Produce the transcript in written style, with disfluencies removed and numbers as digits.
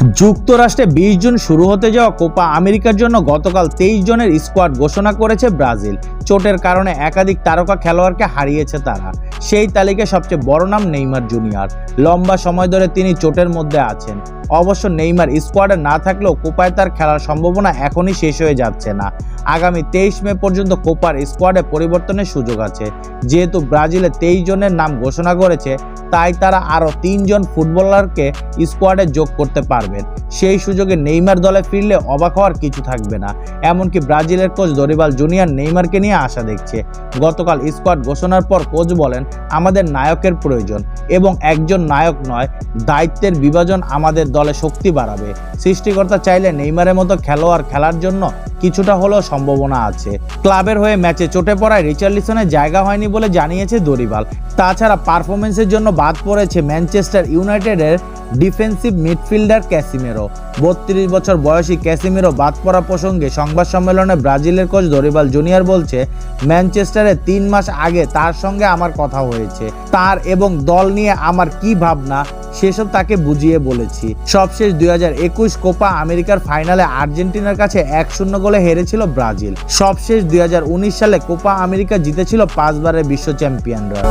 যুক্তরাষ্ট্রে 20 জুন শুরু হতে যাওয়া কোপা আমেরিকার জন্য গতকাল 23 জনের স্কোয়াড ঘোষণা করেছে ব্রাজিল। চোটের কারণে একাধিক তারকা খেলোয়াড়কে হারিয়েছে তারা। সেই তালিকায় সবচেয়ে বড় নাম নেইমার জুনিয়র। লম্বা সময় ধরে তিনি চোটের মধ্যে আছেন। অবশ্য নেইমার স্কোয়াডে না থাকলেও কোপায় তার খেলার সম্ভাবনা এখনই শেষ হয়ে যাচ্ছে না। আগামী 23 মে পর্যন্ত কোপার স্কোয়াডে পরিবর্তনের সুযোগ আছে। যেহেতু ব্রাজিলে 23 জনের নাম ঘোষণা করেছে, তাই তারা আরও 3 জন ফুটবলারকে স্কোয়াডে যোগ করতে পারবেন। সেই সুযোগে নেইমার দলে ফিরলে অবাক হওয়ার কিছু থাকবে না। এমনকি ব্রাজিলের কোচ দরিবাল জুনিয়র নেইমারকে নিয়ে আশা দেখছে। গতকাল স্কোয়াড ঘোষণার পর কোচ বলেন, আমাদের নায়কের প্রয়োজন এবং একজন নায়ক নয়, দায়িত্বের বিভাজন আমাদের দলে শক্তি বাড়াবে। সৃষ্টিকর্তা চাইলে নেইমারের মতো খেলোয়াড় খেলার জন্য কিছুটা হলেও সম্ভাবনা আছে। ক্লাবের হয়ে ম্যাচে চোটে পড়ায় রিচার্লিসনের জায়গা হয়নি বলে জানিয়েছে দরিবাল। তাছাড়া পারফরমেন্সের জন্য বাদ পড়েছে ম্যানচেস্টার ইউনাইটেডের ডিফেন্সিভ মিডফিল্ডার ক্যাসিমেরো। 32 বছর বয়সী ক্যাসিমেরো বাদ পড়া প্রসঙ্গে সংবাদ সম্মেলনে ব্রাজিলের কোচ দরিবাল জুনিয়র বলছে, ম্যানচেস্টারে 3 মাস আগে তার সঙ্গে আমার কথা হয়েছে। তার এবং দল নিয়ে আমার কি ভাবনা সেসব তাকে বুঝিয়ে বলেছি। সবশেষ 2021 কোপা আমেরিকার ফাইনালে আর্জেন্টিনার কাছে 1-0 গোলে হেরেছিল ব্রাজিল। সবশেষ 2019 সালে কোপা আমেরিকা জিতেছিল 5 বারের বিশ্ব চ্যাম্পিয়নরা।